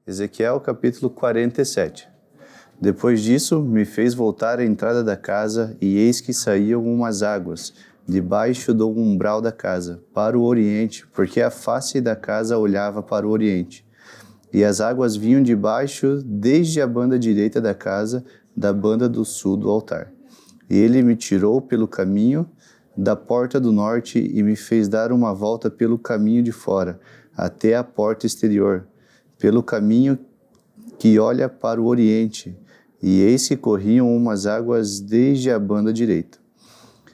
Ezequiel capítulo 47. Depois disso, me fez voltar à entrada da casa, e eis que saíam umas águas, debaixo do umbral da casa, para o oriente, porque a face da casa olhava para o oriente. E as águas vinham de baixo, desde a banda direita da casa, da banda do sul do altar. E ele me tirou pelo caminho da porta do norte, e me fez dar uma volta pelo caminho de fora, até a porta exterior, pelo caminho que olha para o oriente, e eis que corriam umas águas desde a banda direita.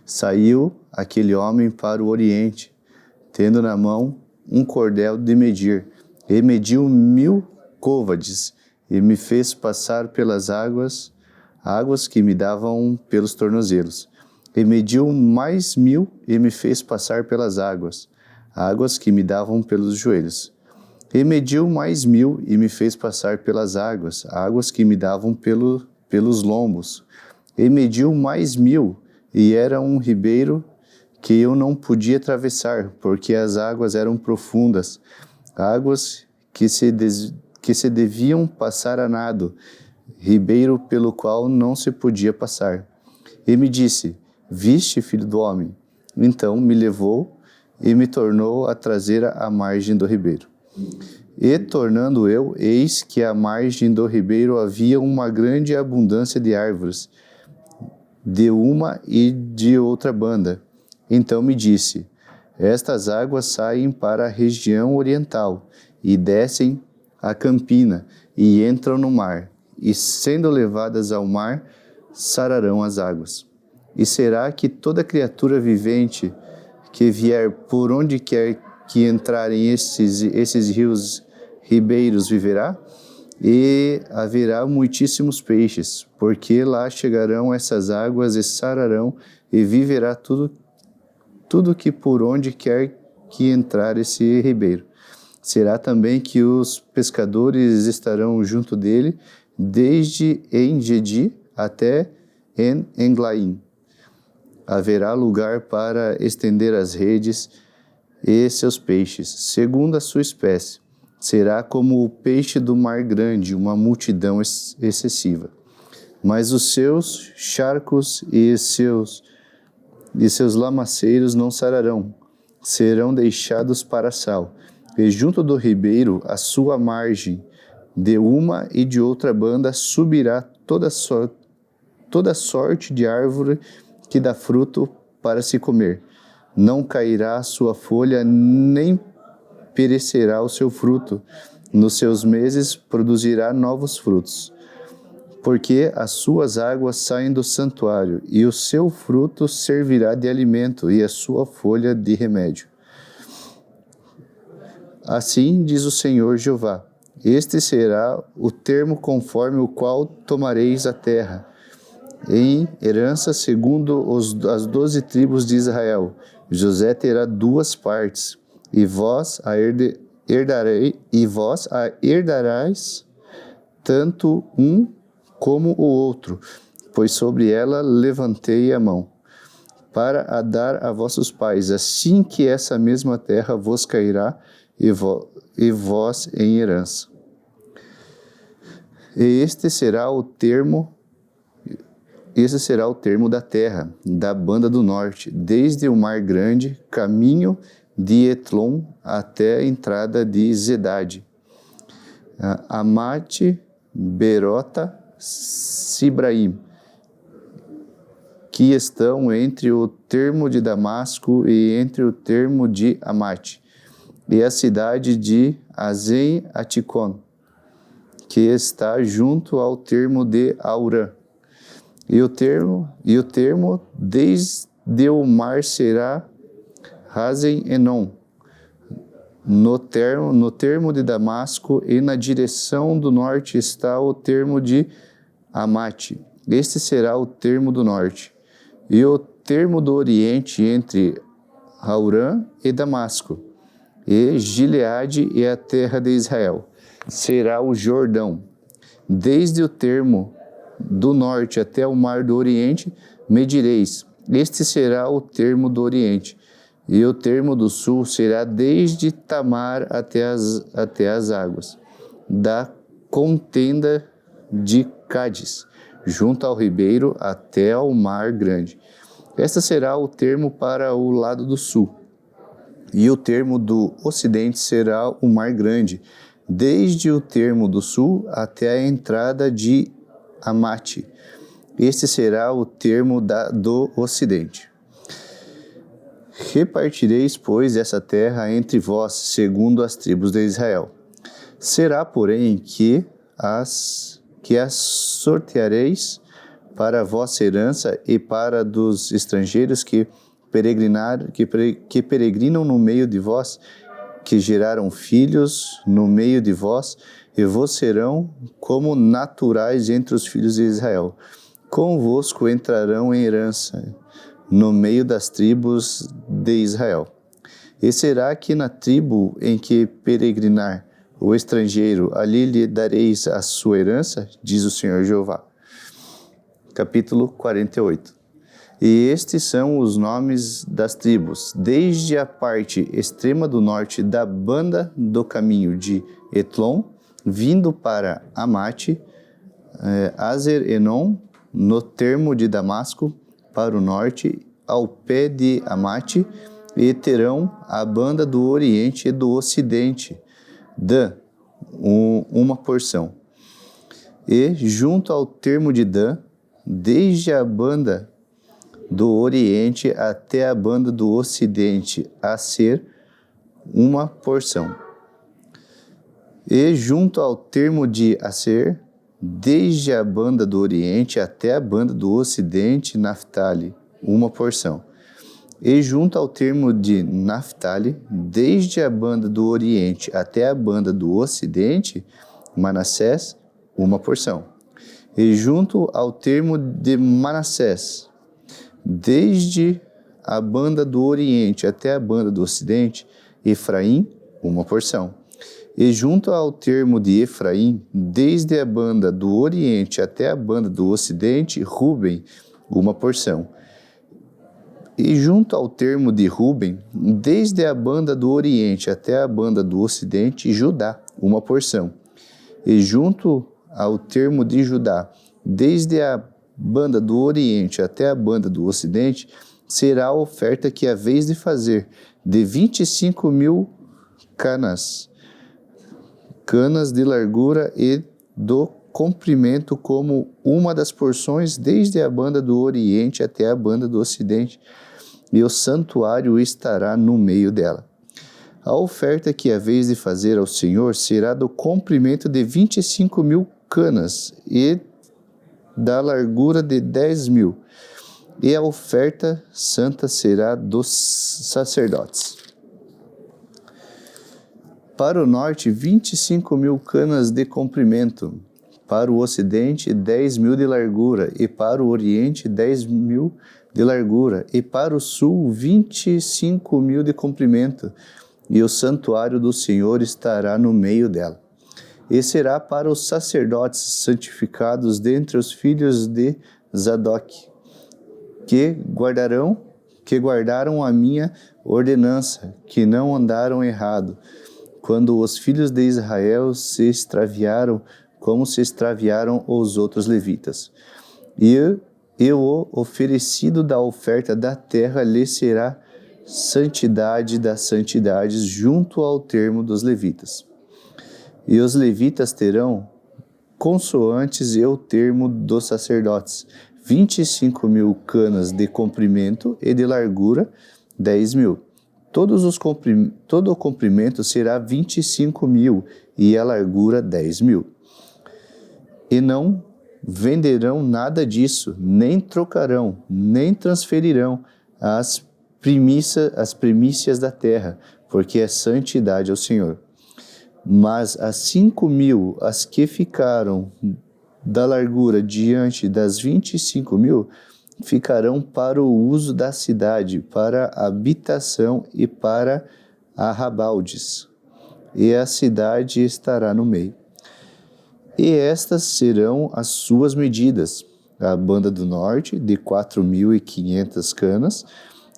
Saiu aquele homem para o oriente, tendo na mão um cordel de medir, e mediu 1000 côvades, e me fez passar pelas águas que me davam pelos tornozelos. E mediu mais 1000, e me fez passar pelas águas que me davam pelos joelhos. E mediu mais 1000, e me fez passar pelas águas que me davam pelos lombos. E mediu mais 1000, e era um ribeiro que eu não podia atravessar, porque as águas eram profundas, águas que se deviam passar a nado, ribeiro pelo qual não se podia passar. E me disse: viste, filho do homem? Então me levou e me tornou a trazer à margem do ribeiro. E tornando eu, eis que à margem do ribeiro havia uma grande abundância de árvores, de uma e de outra banda. Então me disse: estas águas saem para a região oriental, e descem a campina, e entram no mar, e sendo levadas ao mar, sararão as águas. E será que toda criatura vivente que vier por onde quer que entrarem esses ribeiros viverá? E haverá muitíssimos peixes, porque lá chegarão essas águas e sararão, e viverá tudo que por onde quer que entrar esse ribeiro. Será também que os pescadores estarão junto dele, desde En-Gedi até En-Eglaim. Haverá lugar para estender as redes e seus peixes, segundo a sua espécie. Será como o peixe do mar grande, uma multidão excessiva. Mas os seus charcos e seus lamaceiros não sararão, serão deixados para sal. E junto do ribeiro, à sua margem, de uma e de outra banda, subirá toda sorte de árvore que dá fruto para se comer. Não cairá a sua folha, nem perecerá o seu fruto. Nos seus meses produzirá novos frutos. Porque as suas águas saem do santuário, e o seu fruto servirá de alimento, e a sua folha de remédio. Assim diz o Senhor Jeová: este será o termo conforme o qual tomareis a terra, em herança segundo as 12 tribos de Israel. José terá 2 partes, e vós a herdarás tanto um como o outro, pois sobre ela levantei a mão, para a dar a vossos pais, assim que essa mesma terra vos cairá, e vós em herança. E esse será o termo da terra, da banda do norte, desde o mar grande, caminho de Etlon até a entrada de Zedade. Amate, Berota, Sibraim, que estão entre o termo de Damasco e entre o termo de Amate, e a cidade de Azen-Aticon, que está junto ao termo de Aurã. E o termo desde o mar será Hazen-Enon, no termo de Damasco, e na direção do norte está o termo de Amate. Este será o termo do norte. E o termo do oriente entre Aurã e Damasco, e Gileade e a terra de Israel, será o Jordão. Desde o termo do norte até o mar do oriente medireis. Este será o termo do oriente. E o termo do sul será desde Tamar até as águas da contenda de Cádiz, junto ao ribeiro até ao mar grande. Este será o termo para o lado do sul, e o termo do ocidente será o mar grande, desde o termo do sul até a entrada de Amate. Este será o termo do ocidente. Repartireis, pois, essa terra entre vós, segundo as tribos de Israel. Será, porém, que as sorteareis para a vossa herança e para dos estrangeiros que peregrinam no meio de vós, que geraram filhos no meio de vós, e vos serão como naturais entre os filhos de Israel. Convosco entrarão em herança no meio das tribos de Israel. E será que na tribo em que peregrinar o estrangeiro, ali lhe dareis a sua herança, diz o Senhor Jeová. Capítulo 48. E estes são os nomes das tribos, desde a parte extrema do norte da banda do caminho de Etlon, vindo para Amate, Azer-Enon, no termo de Damasco, para o norte, ao pé de Amate, e terão a banda do oriente e do ocidente, Dan, uma porção. E junto ao termo de Dan, desde a banda do oriente até a banda do ocidente, a ser uma porção. E junto ao termo de Aser, desde a banda do oriente até a banda do ocidente, Naftali, uma porção. E junto ao termo de Naftali, desde a banda do oriente até a banda do ocidente, Manassés, uma porção. E junto ao termo de Manassés, desde a banda do oriente até a banda do ocidente, Efraim, uma porção. E junto ao termo de Efraim, desde a banda do oriente até a banda do ocidente, Ruben, uma porção. E junto ao termo de Ruben, desde a banda do oriente até a banda do ocidente, Judá, uma porção. E junto ao termo de Judá, desde a banda do oriente até a banda do ocidente, será a oferta que haveis de fazer, de 25.000 canas de largura e do comprimento, como uma das porções, desde a banda do oriente até a banda do ocidente, e o santuário estará no meio dela. A oferta que haveis de fazer ao Senhor será do comprimento de 25.000 canas e da largura de 10.000, e a oferta santa será dos sacerdotes. Para o norte, 25.000 canas de comprimento, para o ocidente, 10.000 de largura, e para o oriente, 10.000 de largura, e para o sul, 25.000 de comprimento, e o santuário do Senhor estará no meio dela. E será para os sacerdotes santificados dentre os filhos de Zadok, que guardaram a minha ordenança, que não andaram errado, quando os filhos de Israel se extraviaram, como se extraviaram os outros levitas. E o oferecido da oferta da terra lhe será santidade das santidades junto ao termo dos levitas. E os levitas terão, consoantes e o termo dos sacerdotes, 25.000 canas de comprimento e de largura, 10.000. Todo o comprimento será 25.000 e a largura 10.000. E não venderão nada disso, nem trocarão, nem transferirão as primícias da terra, porque é santidade ao Senhor. Mas as 5.000, as que ficaram da largura diante das 25.000, ficarão para o uso da cidade, para a habitação e para arrabaldes, e a cidade estará no meio. E estas serão as suas medidas: a banda do norte, de 4.500 canas,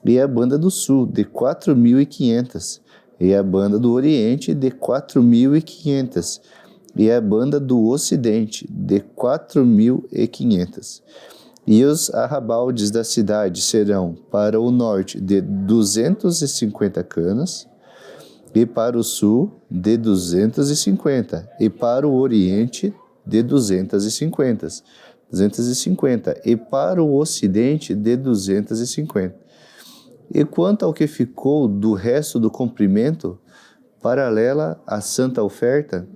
e a banda do sul, de 4.500, e a banda do oriente, de 4.500, e a banda do ocidente de 4.500. E os arrabaldes da cidade serão para o norte de 250 canas, e para o sul de 250, e para o oriente de 250, e para o ocidente de 250. E quanto ao que ficou do resto do comprimento, paralela à santa oferta,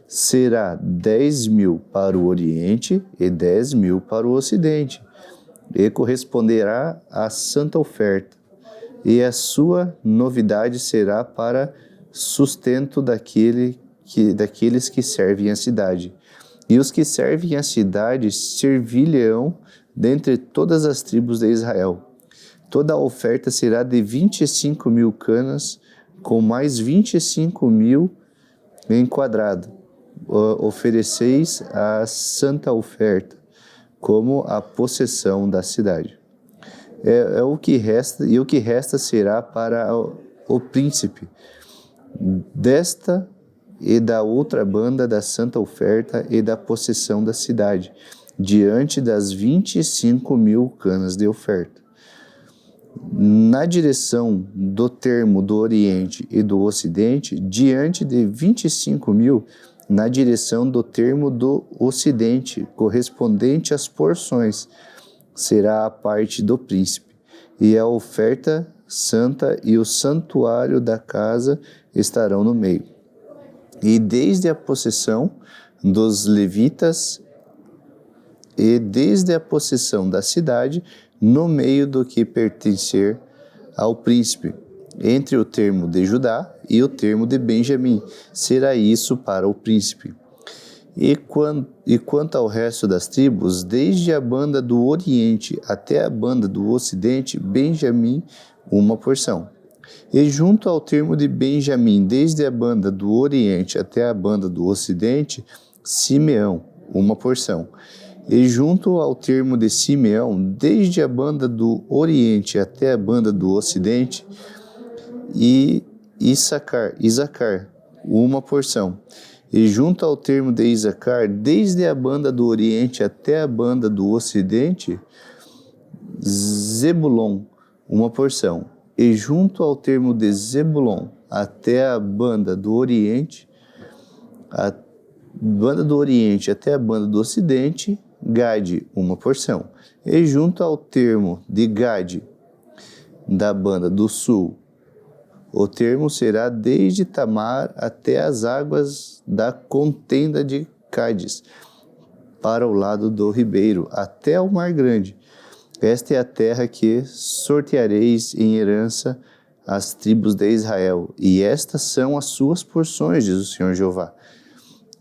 será 10.000 para o oriente e 10.000 para o ocidente, e corresponderá à santa oferta. E a sua novidade será para sustento daqueles que servem a cidade. E os que servem a cidade servilhão dentre todas as tribos de Israel. Toda a oferta será de 25.000 canas, com mais 25.000 em quadrado. Ofereceis a santa oferta, como a possessão da cidade. É o que resta, e o que resta será para o príncipe desta e da outra banda da santa oferta e da possessão da cidade, diante das 25.000 canas de oferta. Na direção do termo do oriente e do ocidente, diante de 25.000, na direção do termo do ocidente, correspondente às porções, será a parte do príncipe, e a oferta santa e o santuário da casa estarão no meio. E desde a possessão dos levitas e desde a possessão da cidade, no meio do que pertencer ao príncipe, entre o termo de Judá e o termo de Benjamim, será isso para o príncipe. E quanto ao resto das tribos, desde a banda do oriente até a banda do ocidente, Benjamim, uma porção. E junto ao termo de Benjamim, desde a banda do oriente até a banda do ocidente, Simeão, uma porção. E junto ao termo de Simeão, desde a banda do oriente até a banda do ocidente, e Isacar, uma porção. E junto ao termo de Isacar, desde a banda do oriente até a banda do ocidente, Zebulon, uma porção. E junto ao termo de Zebulon até a banda do oriente, até a banda do ocidente, Gade, uma porção. E junto ao termo de Gade, da banda do sul, o termo será desde Tamar até as águas da contenda de Cádiz, para o lado do ribeiro, até o mar grande. Esta é a terra que sorteareis em herança às tribos de Israel, e estas são as suas porções, diz o Senhor Jeová.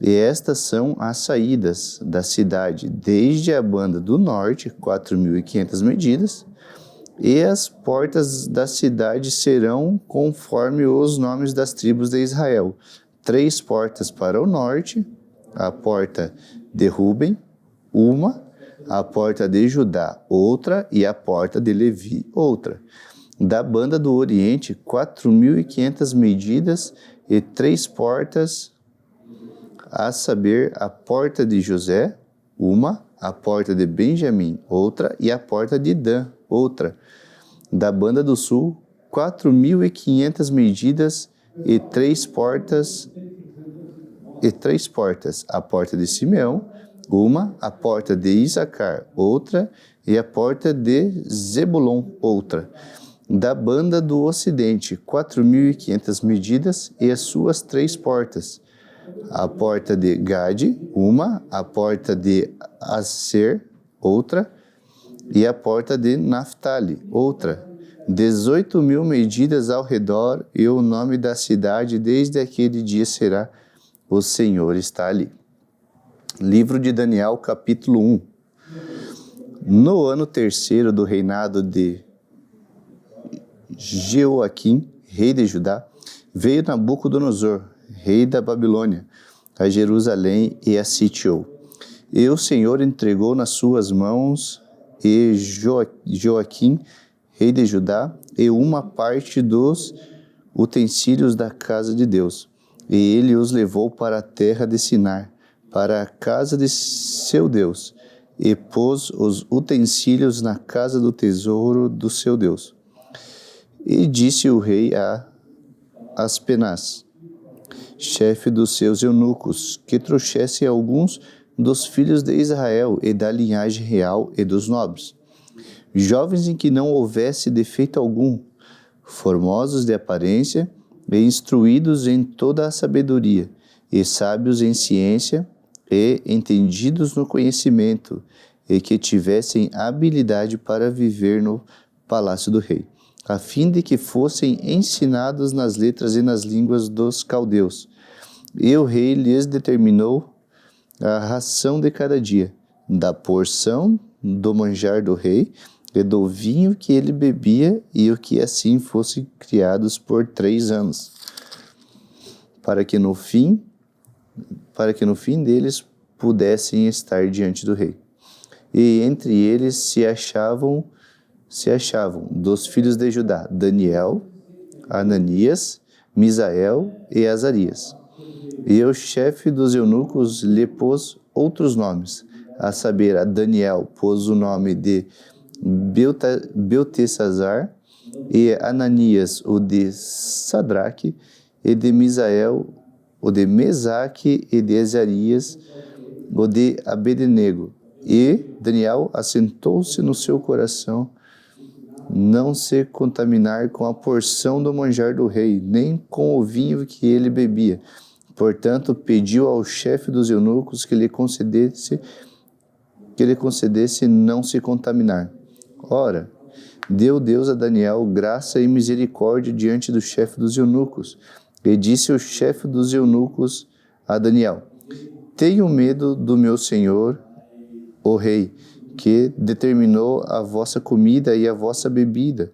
E estas são as saídas da cidade, desde a banda do norte, 4.500 medidas, e as portas da cidade serão conforme os nomes das tribos de Israel. 3 portas para o norte, a porta de Ruben, uma, a porta de Judá, outra, e a porta de Levi, outra. Da banda do oriente, 4.500 medidas e 3 portas, a saber, a porta de José, uma, a porta de Benjamim, outra, e a porta de Dan, outra. Da banda do sul, 4.500 medidas e 3 portas, a porta de Simeão, uma, a porta de Isacar, outra, e a porta de Zebulon, outra. Da banda do ocidente, 4.500 medidas e as suas 3 portas. A porta de Gade, uma, a porta de Aser, outra, e a porta de Naphtali, outra. 18.000 medidas ao redor, e o nome da cidade desde aquele dia será: o Senhor está ali. Livro de Daniel, capítulo 1. No ano 3º do reinado de Jeoaquim, rei de Judá, veio Nabucodonosor, rei da Babilônia, a Jerusalém e a sitiou. E o Senhor entregou nas suas mãos e Joaquim, rei de Judá, e uma parte dos utensílios da casa de Deus, E ele os levou para a terra de Sinar, para a casa de seu Deus, e pôs os utensílios na casa do tesouro do seu Deus. E disse o rei a Aspenaz, chefe dos seus eunucos, que trouxesse alguns dos filhos de Israel e da linhagem real e dos nobres, jovens em que não houvesse defeito algum, formosos de aparência e instruídos em toda a sabedoria, e sábios em ciência e entendidos no conhecimento, e que tivessem habilidade para viver no palácio do rei, a fim de que fossem ensinados nas letras e nas línguas dos caldeus. E o rei lhes determinou a ração de cada dia, da porção do manjar do rei e do vinho que ele bebia, e o que assim fossem criados por 3 anos, para que no fim deles pudessem estar diante do rei. E entre eles se achavam dos filhos de Judá, Daniel, Ananias, Misael e Azarias. E o chefe dos eunucos lhe pôs outros nomes, a saber, a Daniel pôs o nome de Beltesazar, e Ananias o de Sadraque, e de Misael o de Mesaque, e de Azarias o de Abednego. E Daniel assentou-se no seu coração não se contaminar com a porção do manjar do rei, nem com o vinho que ele bebia. Portanto, pediu ao chefe dos eunucos que lhe concedesse não se contaminar. Ora, deu Deus a Daniel graça e misericórdia diante do chefe dos eunucos. E disse o chefe dos eunucos a Daniel: tenho medo do meu senhor, o rei, que determinou a vossa comida e a vossa bebida,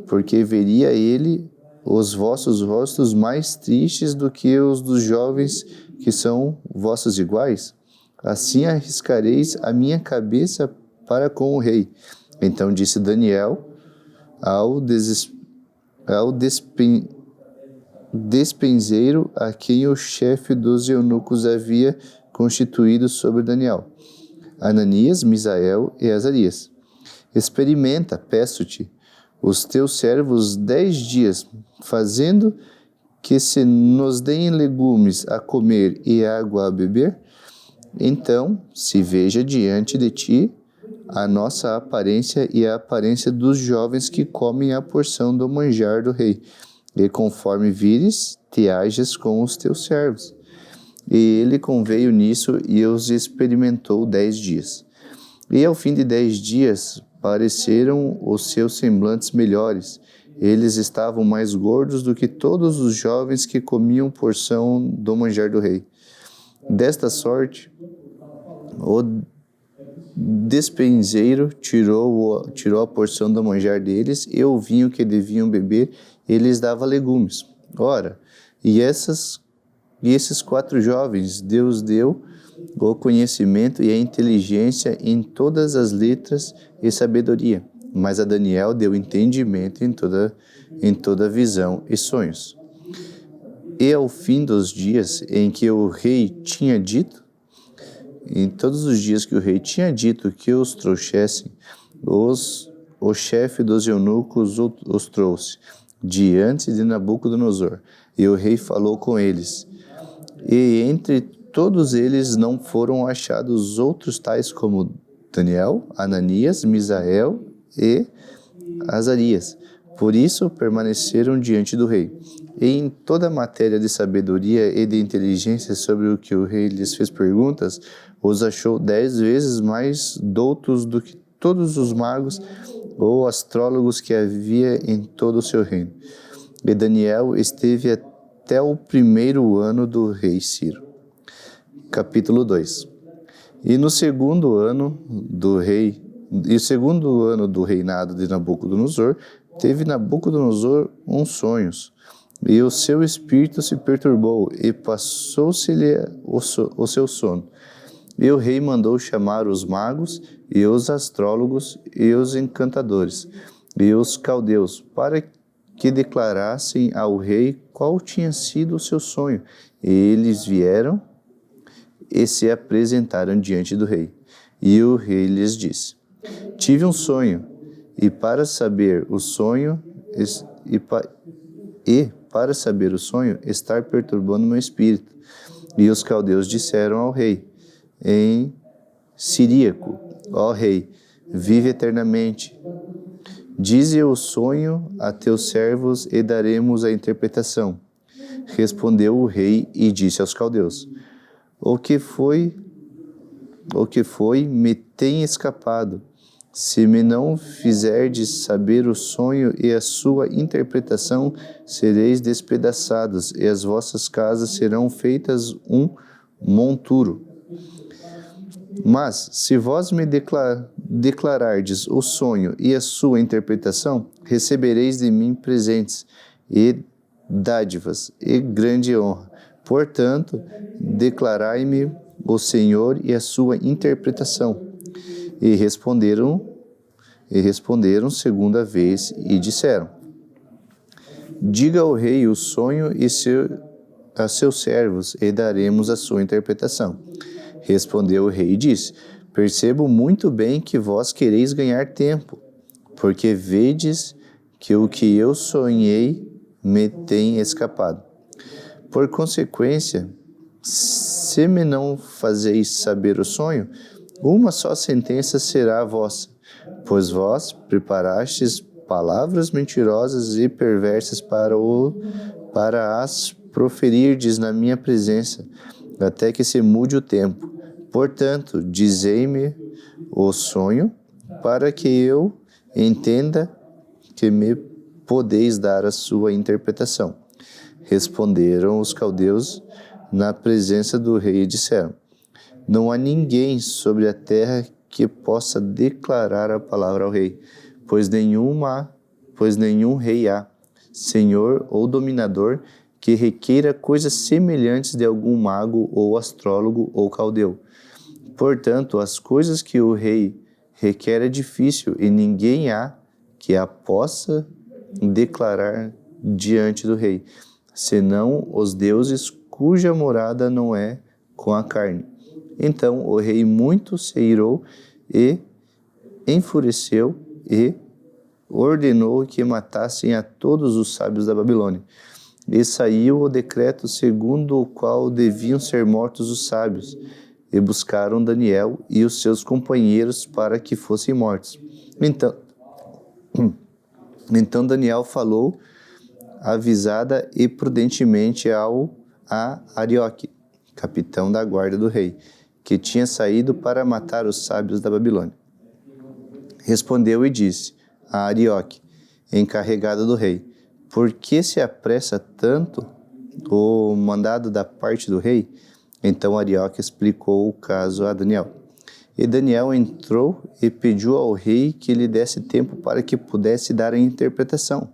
porque veria ele os vossos rostos mais tristes do que os dos jovens que são vossos iguais. Assim arriscareis a minha cabeça para com o rei. Então disse Daniel ao despenseiro a quem o chefe dos eunucos havia constituído sobre Daniel: Ananias, Misael e Azarias. Experimenta, peço-te, os teus servos 10 dias, fazendo que se nos deem legumes a comer e água a beber. Então se veja diante de ti a nossa aparência e a aparência dos jovens que comem a porção do manjar do rei, e conforme vires, te ages com os teus servos. E ele conveio nisso e os experimentou 10 dias. E ao fim de 10 dias pareceram os seus semblantes melhores. Eles estavam mais gordos do que todos os jovens que comiam porção do manjar do rei. Desta sorte, o despenseiro tirou a porção do manjar deles, e o vinho que deviam beber, ele lhes dava legumes. Ora, e esses 4 jovens, Deus deu o conhecimento e a inteligência em todas as letras e sabedoria, mas a Daniel deu entendimento em toda visão e sonhos. E ao fim dos dias em que o rei tinha dito, em todos os dias que o rei tinha dito que os trouxessem, o chefe dos eunucos os trouxe diante de Nabucodonosor, e o rei falou com eles. E entre todos eles não foram achados outros tais como Daniel, Ananias, Misael e Azarias. Por isso permaneceram diante do rei. E em toda a matéria de sabedoria e de inteligência sobre o que o rei lhes fez perguntas, os achou 10 vezes mais doutos do que todos os magos ou astrólogos que havia em todo o seu reino. E Daniel esteve até o 1º ano do rei Ciro. Capítulo 2. E no segundo ano do reinado de Nabucodonosor, teve Nabucodonosor uns sonhos, e o seu espírito se perturbou, e passou-se-lhe o seu sono. E o rei mandou chamar os magos, e os astrólogos, e os encantadores, e os caldeus, para que declarassem ao rei qual tinha sido o seu sonho. Eles vieram e se apresentaram diante do rei. E o rei lhes disse: tive um sonho, e para saber o sonho estar perturbando meu espírito. E os caldeus disseram ao rei em siríaco: ó rei, vive eternamente. Dize o sonho a teus servos e daremos a interpretação. Respondeu o rei e disse aos caldeus: O que foi, me tem escapado. Se me não fizerdes saber o sonho e a sua interpretação, sereis despedaçados, e as vossas casas serão feitas um monturo. Mas, se vós me declarardes o sonho e a sua interpretação, recebereis de mim presentes e dádivas e grande honra. Portanto, declarai-me o Senhor e a sua interpretação. E responderam segunda vez e disseram: diga ao rei o sonho a seus servos e daremos a sua interpretação. Respondeu o rei e disse: percebo muito bem que vós quereis ganhar tempo, porque vedes que o que eu sonhei me tem escapado. Por consequência, se me não fazeis saber o sonho, uma só sentença será vossa, pois vós preparastes palavras mentirosas e perversas para as proferirdes na minha presença, até que se mude o tempo. Portanto, dizei-me o sonho, para que eu entenda que me podeis dar a sua interpretação. Responderam os caldeus na presença do rei e disseram: não há ninguém sobre a terra que possa declarar a palavra ao rei, pois nenhum rei há, senhor ou dominador, que requeira coisas semelhantes de algum mago ou astrólogo ou caldeu. Portanto, as coisas que o rei requer é difícil, e ninguém há que a possa declarar diante do rei, senão os deuses cuja morada não é com a carne. Então o rei muito se irou e enfureceu e ordenou que matassem a todos os sábios da Babilônia. E saiu o decreto segundo o qual deviam ser mortos os sábios, e buscaram Daniel e os seus companheiros para que fossem mortos. Então Daniel falou avisada e prudentemente a Arioque, capitão da guarda do rei, que tinha saído para matar os sábios da Babilônia. Respondeu e disse a Arioque, encarregado do rei: por que se apressa tanto o mandado da parte do rei? Então Arioque explicou o caso a Daniel. E Daniel entrou e pediu ao rei que lhe desse tempo para que pudesse dar a interpretação.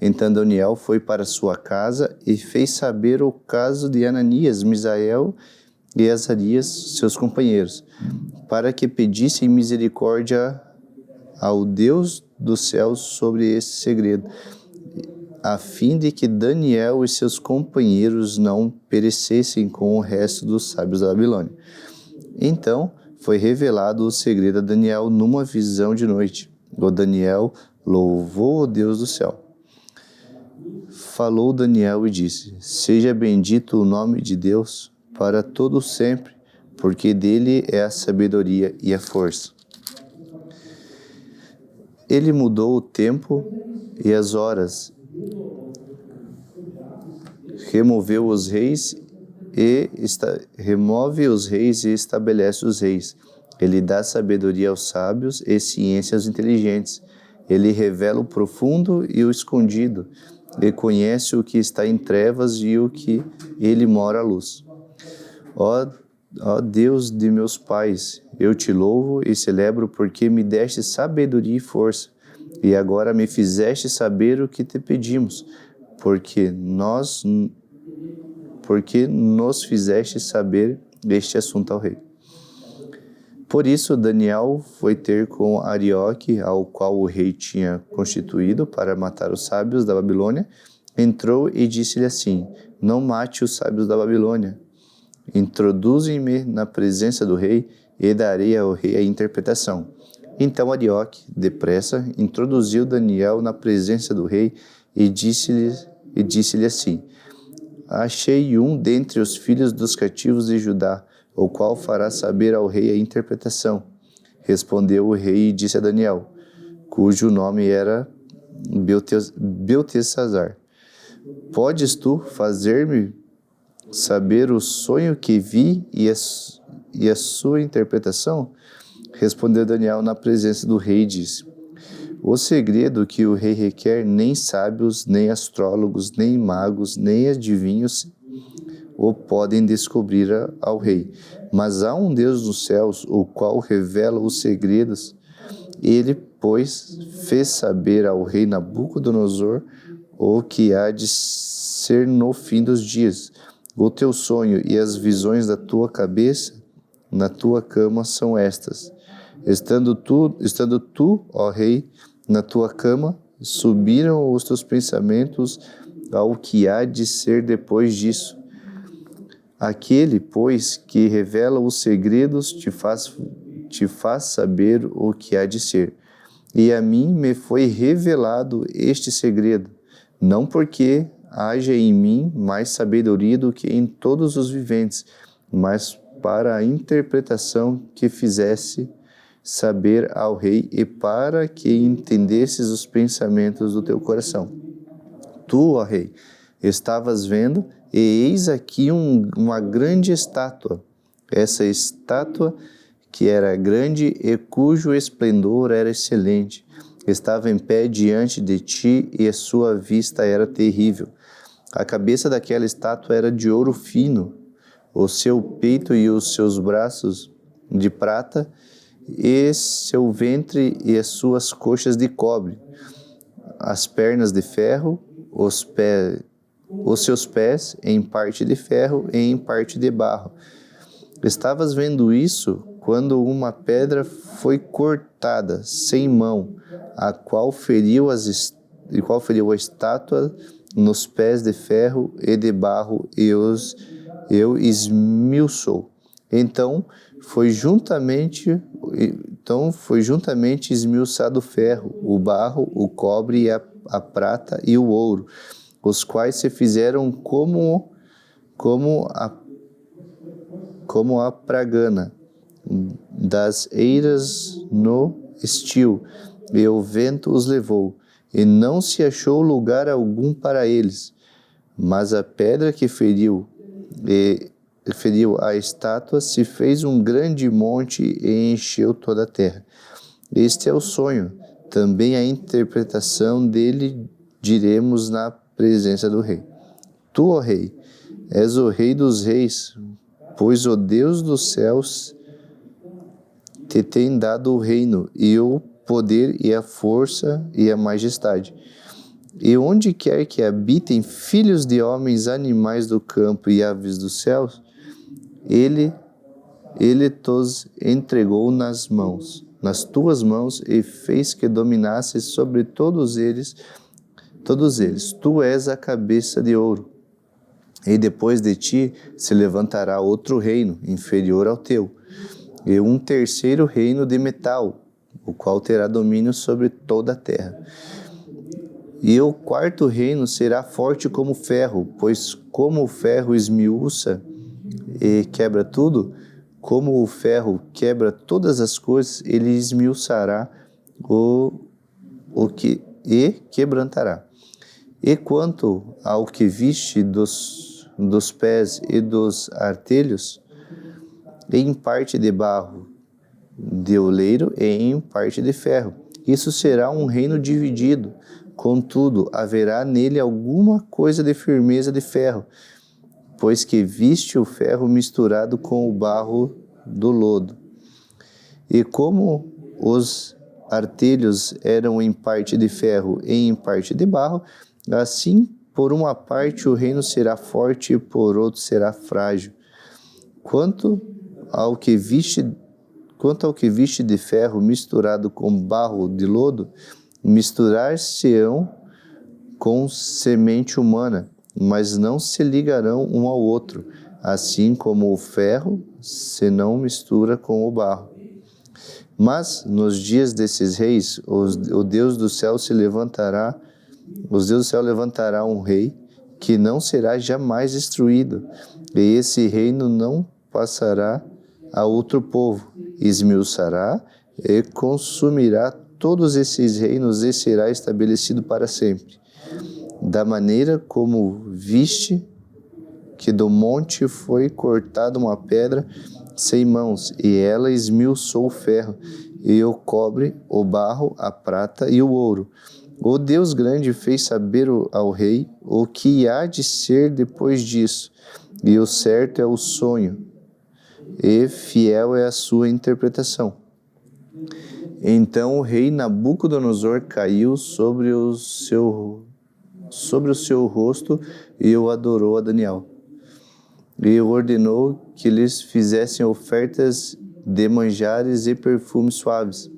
Então Daniel foi para sua casa e fez saber o caso de Ananias, Misael e Azarias, seus companheiros, para que pedissem misericórdia ao Deus dos céus sobre esse segredo, a fim de que Daniel e seus companheiros não perecessem com o resto dos sábios da Babilônia. Então foi revelado o segredo a Daniel numa visão de noite. O Daniel louvou o Deus do céu. Falou Daniel e disse: seja bendito o nome de Deus para todo sempre, porque dele é a sabedoria e a força. Ele mudou o tempo e as horas, remove os reis e estabelece os reis. Ele dá sabedoria aos sábios e ciência aos inteligentes. Ele revela o profundo e o escondido. Ele conhece o que está em trevas e o que ele mora à luz. Ó Deus de meus pais, eu te louvo e celebro porque me deste sabedoria e força, e agora me fizeste saber o que te pedimos, porque nos fizeste saber este assunto ao rei. Por isso, Daniel foi ter com Arioque, ao qual o rei tinha constituído para matar os sábios da Babilônia. Entrou e disse-lhe assim: não mate os sábios da Babilônia. Introduzem-me na presença do rei e darei ao rei a interpretação. Então Arioque, depressa, introduziu Daniel na presença do rei e disse-lhe assim: achei um dentre os filhos dos cativos de Judá, o qual fará saber ao rei a interpretação. Respondeu o rei e disse a Daniel, cujo nome era Beltesazar: podes tu fazer-me saber o sonho que vi e a sua interpretação? Respondeu Daniel na presença do rei e disse: o segredo que o rei requer, nem sábios, nem astrólogos, nem magos, nem adivinhos o podem descobrir ao rei. Mas há um Deus nos céus, o qual revela os segredos. Ele, pois, fez saber ao rei Nabucodonosor o que há de ser no fim dos dias. O teu sonho e as visões da tua cabeça na tua cama são estas. Estando tu, ó rei, na tua cama, subiram os teus pensamentos ao que há de ser depois disso. Aquele, pois, que revela os segredos te faz saber o que há de ser. E a mim me foi revelado este segredo, não porque haja em mim mais sabedoria do que em todos os viventes, mas para a interpretação que fizesse saber ao rei e para que entendesses os pensamentos do teu coração. Tu, ó rei, estavas vendo, e eis aqui uma grande estátua. Essa estátua, que era grande e cujo esplendor era excelente, estava em pé diante de ti e a sua vista era terrível. A cabeça daquela estátua era de ouro fino, o seu peito e os seus braços de prata, e seu ventre e as suas coxas de cobre, as pernas de ferro, os seus pés em parte de ferro e em parte de barro. Estavas vendo isso quando uma pedra foi cortada sem mão, a qual feriu a estátua nos pés de ferro e de barro e eu esmiuçou. Então foi juntamente esmiuçado o ferro, o barro, o cobre, a prata e o ouro, os quais se fizeram como a pragana das eiras no estio, e o vento os levou, e não se achou lugar algum para eles. Mas a pedra que feriu a estátua se fez um grande monte e encheu toda a terra. Este é o sonho, também a interpretação dele diremos na presença do rei. Tu, ó rei, és o rei dos reis, pois o Deus dos céus te tem dado o reino, e o poder, e a força, e a majestade. E onde quer que habitem filhos de homens, animais do campo e aves dos céus, ele tos entregou nas tuas mãos, e fez que dominasses sobre todos eles. Tu és a cabeça de ouro. E depois de ti se levantará outro reino, inferior ao teu, e um terceiro reino de metal, o qual terá domínio sobre toda a terra. E o quarto reino será forte como ferro, pois como o ferro esmiuça e quebra tudo, como o ferro quebra todas as coisas, ele esmiuçará e quebrantará. E quanto ao que viste dos pés e dos artelhos, em parte de barro de oleiro e em parte de ferro. Isso será um reino dividido, contudo, haverá nele alguma coisa de firmeza de ferro, pois que viste o ferro misturado com o barro do lodo. E como os artelhos eram em parte de ferro e em parte de barro, assim, por uma parte o reino será forte e por outro será frágil. Quanto ao que viste quanto ao que viste de ferro misturado com barro de lodo, misturar-se-ão com semente humana, mas não se ligarão um ao outro, assim como o ferro se não mistura com o barro. Mas nos dias desses reis, o Deus do céu levantará um rei que não será jamais destruído, e esse reino não passará a outro povo, esmiuçará e consumirá todos esses reinos e será estabelecido para sempre. Da maneira como viste que do monte foi cortada uma pedra sem mãos, e ela esmiuçou o ferro, e o cobre, o barro, a prata e o ouro. O Deus grande fez saber ao rei o que há de ser depois disso, e o certo é o sonho, e fiel é a sua interpretação. Então o rei Nabucodonosor caiu sobre o seu rosto e o adorou a Daniel. E ordenou que lhes fizessem ofertas de manjares e perfumes suaves.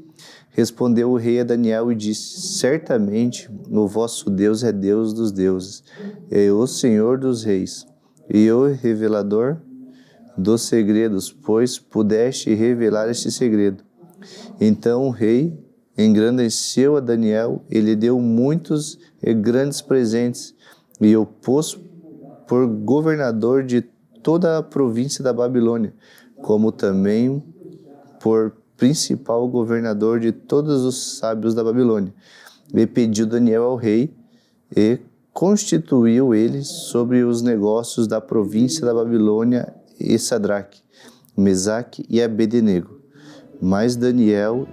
Respondeu o rei a Daniel e disse: certamente o vosso Deus é Deus dos deuses, é o Senhor dos reis, e o revelador dos segredos, pois pudeste revelar este segredo. Então o rei engrandeceu a Daniel e lhe deu muitos e grandes presentes, e o pôs por governador de toda a província da Babilônia, como também por principal governador de todos os sábios da Babilônia. E pediu Daniel ao rei, e constituiu ele sobre os negócios da província da Babilônia e Sadraque, Mesaque e Abednego. Mas Daniel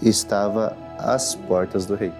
estava às portas do rei.